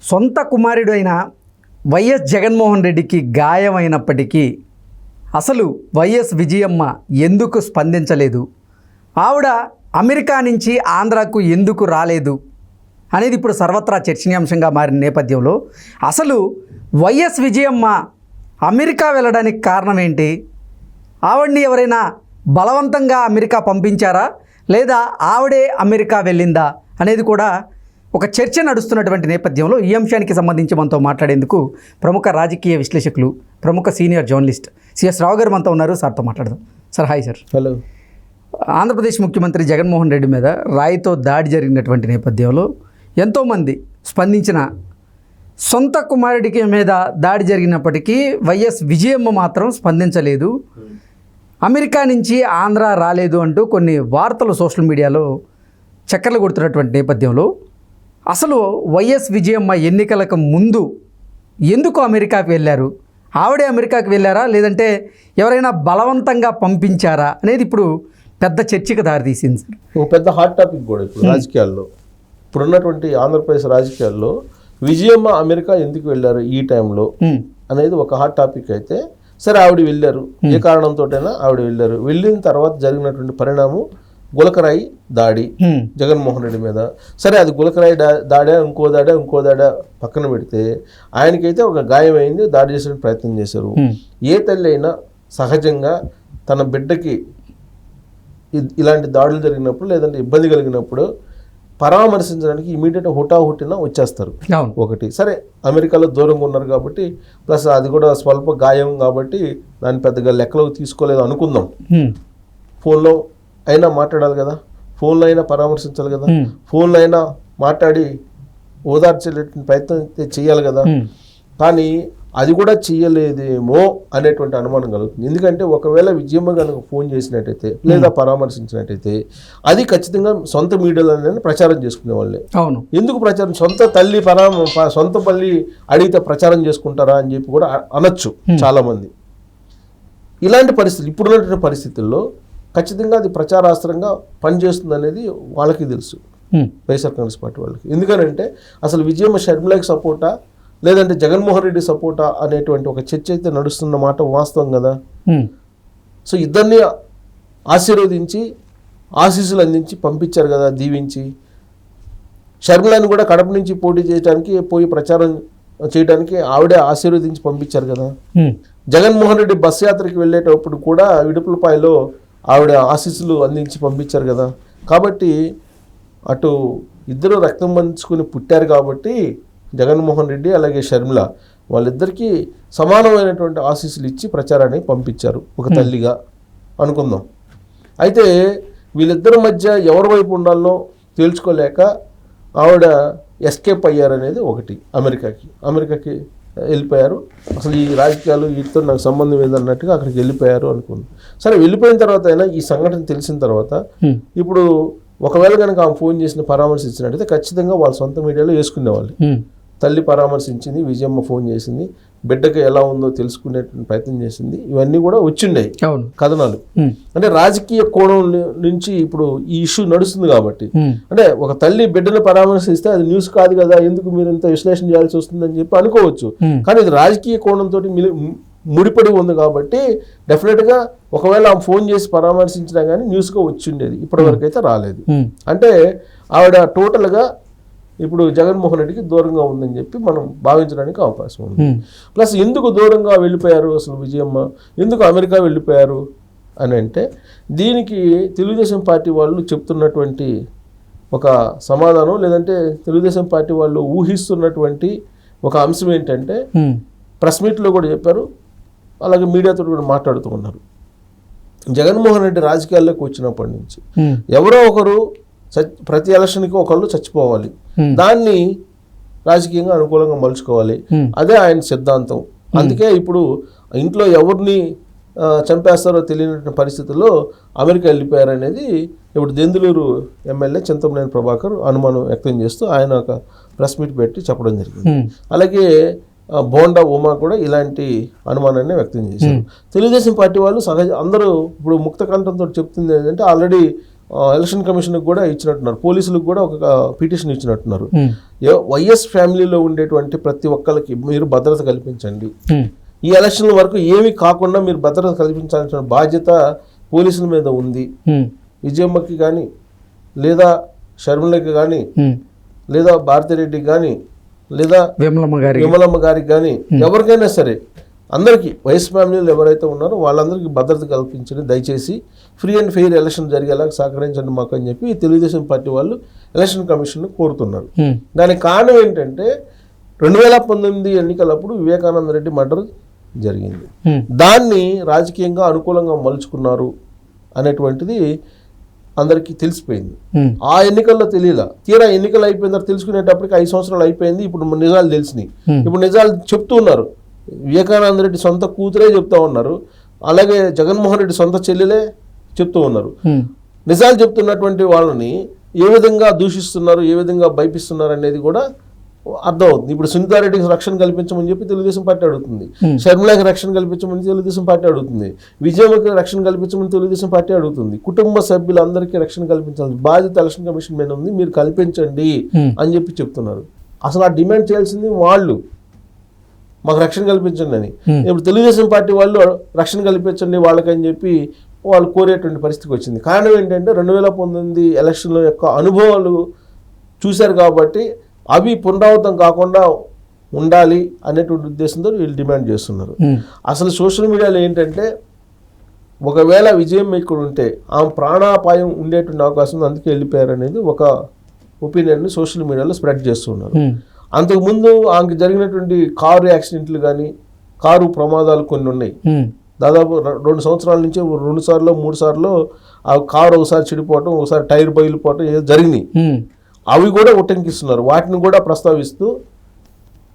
సొంత కుమారుడు అయిన వైఎస్ జగన్మోహన్ రెడ్డికి గాయమైనప్పటికీ అసలు వైఎస్ విజయమ్మ ఎందుకు స్పందించలేదు, ఆవిడ అమెరికా నుంచి ఆంధ్రాకు ఎందుకు రాలేదు అనేది ఇప్పుడు సర్వత్రా చర్చనీయాంశంగా మారిన నేపథ్యంలో అసలు వైఎస్ విజయమ్మ అమెరికా వెళ్ళడానికి కారణం ఏంటి? ఆవిడ్ని ఎవరైనా బలవంతంగా అమెరికా పంపించారా లేదా ఆవిడే అమెరికా వెళ్ళిందా అనేది కూడా ఒక చర్చ నడుస్తున్నటువంటి నేపథ్యంలో ఈ అంశానికి సంబంధించి మనతో మాట్లాడేందుకు ప్రముఖ రాజకీయ విశ్లేషకులు, ప్రముఖ సీనియర్ జర్నలిస్ట్ సిఎస్ రావు గారు మనతో ఉన్నారు. సార్తో మాట్లాడదాం. Sir hi sir. Hello. Andhra Pradesh ముఖ్యమంత్రి జగన్మోహన్ రెడ్డి మీద రాయితో దాడి జరిగినటువంటి నేపథ్యంలో ఎంతోమంది స్పందించిన సొంత కుమారుడికి మీద దాడి జరిగినప్పటికీ వైఎస్ విజయమ్మ మాత్రం స్పందించలేదు, అమెరికా నుంచి ఆంధ్ర రాలేదు అంటూ కొన్ని వార్తలు సోషల్ మీడియాలో చక్కర్లు కొడుతున్నటువంటి నేపథ్యంలో అసలు వైఎస్ విజయమ్మ ఎన్నికలకు ముందు ఎందుకు అమెరికాకి వెళ్ళారు? ఆవిడే అమెరికాకి వెళ్ళారా లేదంటే ఎవరైనా బలవంతంగా పంపించారా అనేది ఇప్పుడు పెద్ద చర్చకు దారితీసింది సార్. ఓ పెద్ద హాట్ టాపిక్ కూడా ఇప్పుడు రాజకీయాల్లో, ఇప్పుడున్నటువంటి ఆంధ్రప్రదేశ్ రాజకీయాల్లో విజయమ్మ అమెరికా ఎందుకు వెళ్ళారు ఈ టైంలో అనేది ఒక హాట్ టాపిక్ అయితే, సరే ఆవిడ వెళ్ళారు, ఏ కారణంతోటైనా ఆవిడ వెళ్ళారు. వెళ్ళిన తర్వాత జరిగినటువంటి పరిణామం గులకరాయి దాడి జగన్మోహన్ రెడ్డి మీద. సరే అది గులకరాయి దాడా ఇంకో దాడా పక్కన పెడితే ఆయనకైతే ఒక గాయమైంది, దాడి చేసే ప్రయత్నం చేశారు. ఏ తల్లి అయినా సహజంగా తన బిడ్డకి ఇలాంటి దాడులు జరిగినప్పుడు లేదంటే ఇబ్బంది కలిగినప్పుడు పరామర్శించడానికి ఇమీడియట్ హుటాహుటిన వచ్చేస్తారు. ఒకటి సరే అమెరికాలో దూరంగా ఉన్నారు కాబట్టి, ప్లస్ అది కూడా స్వల్ప గాయం కాబట్టి దాన్ని పెద్దగా లెక్కలోకి తీసుకోలేదు అనుకుందాం. ఫోన్లో అయినా మాట్లాడాలి కదా, ఫోన్లో అయినా పరామర్శించాలి కదా, ఫోన్లో అయినా మాట్లాడి ఓదార్చే ప్రయత్నం చేయాలి కదా. కానీ అది కూడా చెయ్యలేదేమో అనేటువంటి అనుమానం కలుగుతుంది. ఎందుకంటే ఒకవేళ విజయమ్మ కనుక ఫోన్ చేసినట్టయితే లేదా పరామర్శించినట్టయితే అది ఖచ్చితంగా సొంత మీడియాలోనే ప్రచారం చేసుకునేవాళ్ళే. అవును, ఎందుకు ప్రచారం, సొంత తల్లి సొంత పల్లి అడిగితే ప్రచారం చేసుకుంటారా అని చెప్పి కూడా అనొచ్చు చాలామంది. ఇలాంటి పరిస్థితులు ఇప్పుడున్నటువంటి పరిస్థితుల్లో ఖచ్చితంగా అది ప్రచారాస్త్రంగా పనిచేస్తుంది అనేది వాళ్ళకి తెలుసు, వైఎస్ఆర్ కాంగ్రెస్ పార్టీ వాళ్ళకి. ఎందుకనంటే అసలు విజయమ్మ షర్మిలాకి సపోర్టా లేదంటే జగన్మోహన్ రెడ్డి సపోర్టా అనేటువంటి ఒక చర్చ అయితే నడుస్తున్న మాట వాస్తవం కదా. సో ఇద్దరిని ఆశీర్వదించి ఆశీస్సులు అందించి పంపించారు కదా, దీవించి. షర్మిలాని కూడా కడప నుంచి పోటీ చేయడానికి పోయి ప్రచారం చేయడానికి ఆవిడే ఆశీర్వదించి పంపించారు కదా. జగన్మోహన్ రెడ్డి బస్ యాత్రకి వెళ్ళేటప్పుడు కూడా ఇడుపులపాయలో ఆవిడ ఆశీస్సులు అందించి పంపించారు కదా. కాబట్టి అటు ఇద్దరు రక్తం పంచుకుని పుట్టారు కాబట్టి జగన్మోహన్ రెడ్డి అలాగే షర్మిల వాళ్ళిద్దరికీ సమానమైనటువంటి ఆశీస్సులు ఇచ్చి ప్రచారాన్ని పంపించారు ఒక తల్లిగా అనుకుందాం. అయితే వీళ్ళిద్దరి మధ్య ఎవరి వైపు ఉండాలో తేల్చుకోలేక ఆవిడ ఎస్కేప్ అయ్యారనేది ఒకటి. అమెరికాకి వెళ్ళిపోయారు. అసలు ఈ రాజకీయాలు వీటితో నాకు సంబంధం ఏదన్నట్టుగా అక్కడికి వెళ్ళిపోయారు అనుకుంది. సరే వెళ్ళిపోయిన తర్వాత అయినా ఈ సంఘటన తెలిసిన తర్వాత ఇప్పుడు ఒకవేళ కనుక ఆమె ఫోన్ చేసిన పరామర్శించినట్టయితే ఖచ్చితంగా వాళ్ళ సొంత మీడియాలో వేసుకునేవాళ్ళు. తల్లి పరామర్శించింది, విజయమ్మ ఫోన్ చేసింది, బిడ్డకి ఎలా ఉందో తెలుసుకునే ప్రయత్నం చేసింది, ఇవన్నీ కూడా వచ్చిండేవి కథనాలు. అంటే రాజకీయ కోణం నుంచి ఇప్పుడు ఈ ఇష్యూ నడుస్తుంది కాబట్టి, అంటే ఒక తల్లి బిడ్డను పరామర్శిస్తే అది న్యూస్ కాదు కదా, ఎందుకు మీరు ఇంత విశ్లేషణ చేయాల్సి వస్తుందని చెప్పి అనుకోవచ్చు. కానీ ఇది రాజకీయ కోణంతో ముడిపడి ఉంది కాబట్టి డెఫినెట్గా ఒకవేళ ఆమె ఫోన్ చేసి పరామర్శించినా కానీ న్యూస్గా వచ్చిండేది. ఇప్పటివరకు అయితే రాలేదు. అంటే ఆవిడ టోటల్గా ఇప్పుడు జగన్మోహన్ రెడ్డికి దూరంగా ఉందని చెప్పి మనం భావించడానికి అవకాశం ఉంది. ప్లస్ ఎందుకు దూరంగా వెళ్ళిపోయారు అసలు విజయమ్మ, ఎందుకు అమెరికా వెళ్ళిపోయారు అని అంటే దీనికి తెలుగుదేశం పార్టీ వాళ్ళు చెప్తున్నటువంటి ఒక సమాధానం, లేదంటే తెలుగుదేశం పార్టీ వాళ్ళు ఊహిస్తున్నటువంటి ఒక అంశం ఏంటంటే ప్రెస్ మీట్లో కూడా చెప్పారు, అలాగే మీడియాతో కూడా మాట్లాడుతూ ఉన్నారు. జగన్మోహన్ రెడ్డి రాజకీయాల్లోకి వచ్చినప్పటి నుంచి ఎవరో ఒకరు ప్రతి ఎలక్షన్కి ఒకళ్ళు చచ్చిపోవాలి, దాన్ని రాజకీయంగా అనుకూలంగా మలుచుకోవాలి, అదే ఆయన సిద్ధాంతం. అందుకే ఇప్పుడు ఇంట్లో ఎవరిని చంపేస్తారో తెలియని పరిస్థితుల్లో అమెరికా వెళ్ళిపోయారనేది ఇప్పుడు దెందులూరు ఎమ్మెల్యే చింతమనేని ప్రభాకర్ అనుమానం వ్యక్తం చేస్తూ ఆయన ఒక ప్రెస్ మీట్ పెట్టి చెప్పడం జరిగింది. అలాగే బోండా ఉమా కూడా ఇలాంటి అనుమానాన్ని వ్యక్తం చేశారు. తెలుగుదేశం పార్టీ వాళ్ళు అందరూ ఇప్పుడు ముక్త కంఠంతో చెప్తుంది ఏంటంటే ఆల్రెడీ ఎలక్షన్ కమిషన్కి కూడా ఇచ్చినట్టున్నారు, పోలీసులకు కూడా ఒక పిటిషన్ ఇచ్చినట్టున్నారు. ఉమ్, వైఎస్ ఫ్యామిలీలో ఉండేటువంటి ప్రతి ఒక్కరికి మీరు భద్రత కల్పించండి, ఉమ్, ఈ ఎలక్షన్ల వరకు ఏమీ కాకుండా మీరు భద్రత కల్పించాల్సిన బాధ్యత పోలీసుల మీద ఉంది. ఉమ్, విజయమ్మకి కానీ లేదా షర్మిలకి కానీ ఉమ్, లేదా భారతిరెడ్డికి కానీ లేదా విమలమ్మ గారికి కానీ ఎవరికైనా సరే అందరికీ వైఎస్ ఫ్యామిలీలు ఎవరైతే ఉన్నారో వాళ్ళందరికీ భద్రత కల్పించండి, దయచేసి ఫ్రీ అండ్ ఫెయిర్ ఎలక్షన్ జరిగేలా సహకరించండి మాకు అని చెప్పి తెలుగుదేశం పార్టీ వాళ్ళు ఎలక్షన్ కమిషన్ కోరుతున్నారు. దానికి కారణం ఏంటంటే 2019 ఎన్నికలప్పుడు వివేకానంద రెడ్డి మర్డర్ జరిగింది, దాన్ని రాజకీయంగా అనుకూలంగా మలుచుకున్నారు అనేటువంటిది అందరికీ తెలిసిపోయింది. ఆ ఎన్నికల్లో తెలియలా, తీరా ఎన్నికలు అయిపోయిన తర్వాత తెలుసుకునేటప్పటికి 5 సంవత్సరాలు అయిపోయింది. ఇప్పుడు నిజాలు తెలిసినాయి. ఇప్పుడు నిజాలు చెప్తూ ఉన్నారు. వివేకానంద రెడ్డి సొంత కూతురే చెప్తా ఉన్నారు, అలాగే జగన్మోహన్ రెడ్డి సొంత చెల్లెలే చెప్తూ ఉన్నారు. నిజాలు చెప్తున్నటువంటి వాళ్ళని ఏ విధంగా దూషిస్తున్నారు, ఏ విధంగా భయపిస్తున్నారు అనేది కూడా అర్థమవుతుంది. ఇప్పుడు సునీతారెడ్డికి రక్షణ కల్పించమని చెప్పి తెలుగుదేశం పార్టీ అడుగుతుంది, షర్మిలకి రక్షణ కల్పించమని తెలుగుదేశం పార్టీ అడుగుతుంది, విజయమ్మకి రక్షణ కల్పించమని తెలుగుదేశం పార్టీ అడుగుతుంది. కుటుంబ సభ్యులందరికీ రక్షణ కల్పించాల్సిన బాధ్యత ఎలక్షన్ కమిషన్ మీద ఉంది, మీరు కల్పించండి అని చెప్పి చెప్తున్నారు. అసలు ఆ డిమాండ్ చేయాల్సింది వాళ్ళు, మాకు రక్షణ కల్పించండి అని. ఇప్పుడు తెలుగుదేశం పార్టీ వాళ్ళు రక్షణ కల్పించండి వాళ్ళకని చెప్పి వాళ్ళు కోరేటువంటి పరిస్థితికి వచ్చింది. కారణం ఏంటంటే 2019 ఎలక్షన్ల యొక్క అనుభవాలు చూశారు కాబట్టి అవి పునరావృతం కాకుండా ఉండాలి అనేటువంటి ఉద్దేశంతో వీళ్ళు డిమాండ్ చేస్తున్నారు. అసలు సోషల్ మీడియాలో ఏంటంటే ఒకవేళ విజయం ఇక్కడ ఉంటే ఆమె ప్రాణాపాయం ఉండేటువంటి అవకాశం ఉంది, అందుకే వెళ్ళిపోయారు అనేది ఒక ఒపీనియన్ని సోషల్ మీడియాలో స్ప్రెడ్ చేస్తున్నారు. అంతకుముందు ఆమెకు జరిగినటువంటి కారు యాక్సిడెంట్లు కానీ కారు ప్రమాదాలు కొన్ని ఉన్నాయి. దాదాపు 2 సంవత్సరాల నుంచి 2 సార్లు 3 సార్లు ఆ కారు ఒకసారి చెడిపోవటం, ఒకసారి టైర్ బయలుపోవటం ఏదో జరిగినాయి. అవి కూడా ఉటంకిస్తున్నారు. వాటిని కూడా ప్రస్తావిస్తూ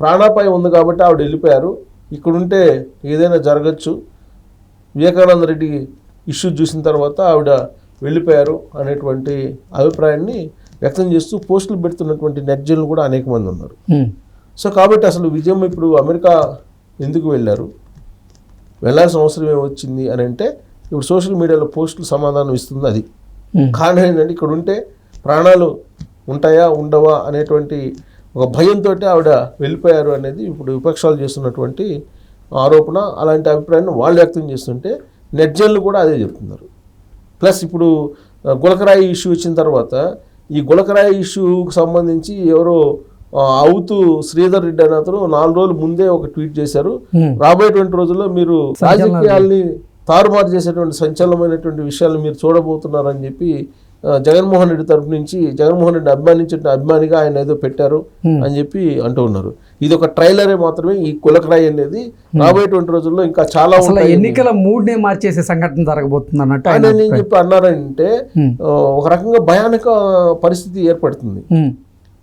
ప్రాణాపాయం ఉంది కాబట్టి ఆవిడ వెళ్ళిపోయారు, ఇక్కడుంటే ఏదైనా జరగచ్చు, వివేకానంద రెడ్డి ఇష్యూ చూసిన తర్వాత ఆవిడ వెళ్ళిపోయారు అనేటువంటి అభిప్రాయాన్ని వ్యక్తం చేస్తూ పోస్టులు పెడుతున్నటువంటి నెట్జన్లు కూడా అనేక మంది ఉన్నారు. సో కాబట్టి అసలు విజయం ఇప్పుడు అమెరికా ఎందుకు వెళ్ళారు, వెళ్ళాల్సిన అవసరం ఏమొచ్చింది అని అంటే ఇప్పుడు సోషల్ మీడియాలో పోస్టులు సమాధానం ఇస్తుంది. అది కారణం ఏంటంటే ఇక్కడ ఉంటే ప్రాణాలు ఉంటాయా ఉండవా అనేటువంటి ఒక భయంతో ఆవిడ వెళ్ళిపోయారు అనేది ఇప్పుడు విపక్షాలు చేస్తున్నటువంటి ఆరోపణ. అలాంటి అభిప్రాయాన్ని వాళ్ళు వ్యక్తం చేస్తుంటే నెట్జన్లు కూడా అదే చెప్తున్నారు. ప్లస్ ఇప్పుడు గులకరాయి ఇష్యూ వచ్చిన తర్వాత ఈ గులకరాయి ఇష్యూకి సంబంధించి ఎవరో అవుతూ శ్రీధర్ రెడ్డి అనే అతను 4 రోజుల ముందే ఒక ట్వీట్ చేశారు, రాబోయేటువంటి రోజుల్లో మీరు రాజకీయాల్ని తారుమారు చేసేటువంటి సంచలనమైనటువంటి విషయాలు మీరు చూడబోతున్నారని చెప్పి జగన్మోహన్ రెడ్డి తరపు నుంచి జగన్మోహన్ రెడ్డి అభిమానించిన అభిమానిగా ఆయన ఏదో పెట్టారు అని చెప్పి అంటూ ఉన్నారు. ఇది ఒక ట్రైలరే మాత్రమే. ఈ కులకరాయి అనేది రాబోయేటువంటి రోజుల్లో ఇంకా చాలా ఎన్నికల మూడ్నే మార్చేసే సంఘటన జరగబోతుంది అన్నట్టు ఆయన నేను చెప్పి అన్నారంటే ఒక రకంగా భయానక పరిస్థితి ఏర్పడుతుంది.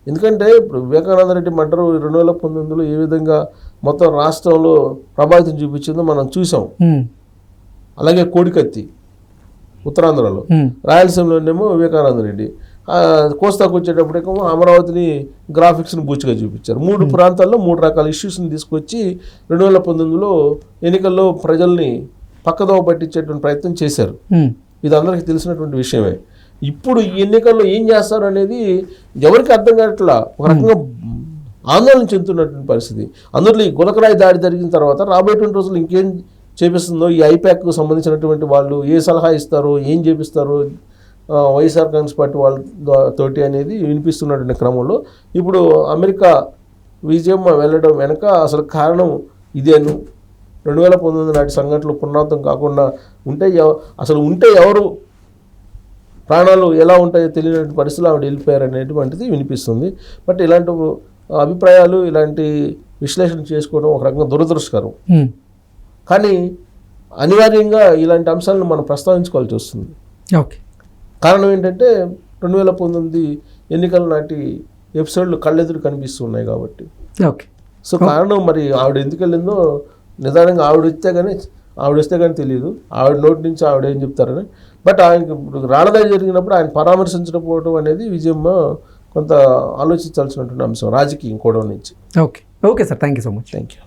ఎందుకంటే ఇప్పుడు వివేకానంద రెడ్డి మర్డర్ 2019లో ఏ విధంగా మొత్తం రాష్ట్రంలో ప్రభావితం చూపించిందో మనం చూసాం. అలాగే కోడికత్తి ఉత్తరాంధ్రలో, రాయలసీమలోనేమో వివేకానంద రెడ్డి, కోస్తాకు వచ్చేటప్పటికేమో అమరావతిని గ్రాఫిక్స్ని బూచిగా చూపించారు. 3 ప్రాంతాల్లో 3 రకాల ఇష్యూస్ని తీసుకొచ్చి 2019లో ఎన్నికల్లో ప్రజల్ని పక్కదోవ పట్టించేటువంటి ప్రయత్నం చేశారు. ఇది అందరికీ తెలిసినటువంటి విషయమే. ఇప్పుడు ఈ ఎన్నికల్లో ఏం చేస్తారు అనేది ఎవరికి అర్థం కావట్లా, ఒక రకంగా ఆందోళన చెందుతున్నటువంటి పరిస్థితి. అందులో ఈ గులకరాయి దాడి జరిగిన తర్వాత రాబోయేటువంటి రోజులు ఇంకేం చేపిస్తుందో, ఈ ఐపాక్కు సంబంధించినటువంటి వాళ్ళు ఏ సలహా ఇస్తారో, ఏం చేపిస్తారో వైఎస్ఆర్ కాంగ్రెస్ పార్టీ వాళ్ళతోటి అనేది వినిపిస్తున్నటువంటి క్రమంలో ఇప్పుడు అమెరికా విజయమ్మ వెళ్ళడం వెనక అసలు కారణం ఇదేను. 2019 నాటి సంఘటనలు పునరావృతం కాకుండా ఉంటే ఎవరు ప్రాణాలు ఎలా ఉంటాయో తెలియని పరిస్థితులు ఆవిడ వెళ్ళిపోయారు అనేటువంటిది వినిపిస్తుంది. బట్ ఇలాంటి అభిప్రాయాలు, ఇలాంటి విశ్లేషణ చేసుకోవడం ఒక రకంగా దురదృష్టకరం. కానీ అనివార్యంగా ఇలాంటి అంశాలను మనం ప్రస్తావించుకోవాల్సి వస్తుంది. ఓకే, కారణం ఏంటంటే 2019 ఎన్నికల నాటి ఎపిసోడ్లు కళ్ళెదురు కనిపిస్తున్నాయి కాబట్టి. ఓకే, సో కారణం మరి ఆవిడ ఎందుకు వెళ్ళిందో నిదానంగా ఆవిడ వస్తే కానీ తెలియదు, ఆవిడ నోటి నుంచి ఆవిడ ఏం చెప్తారని. బట్ ఆయనకి రాళ్ళదాడి జరిగినప్పుడు ఆయన పరామర్శించకపోవడం అనేది విజయమ్మ కొంత ఆలోచించాల్సినటువంటి అంశం రాజకీయం కూడా నుంచి. Okay sir, thank you so much. Thank you.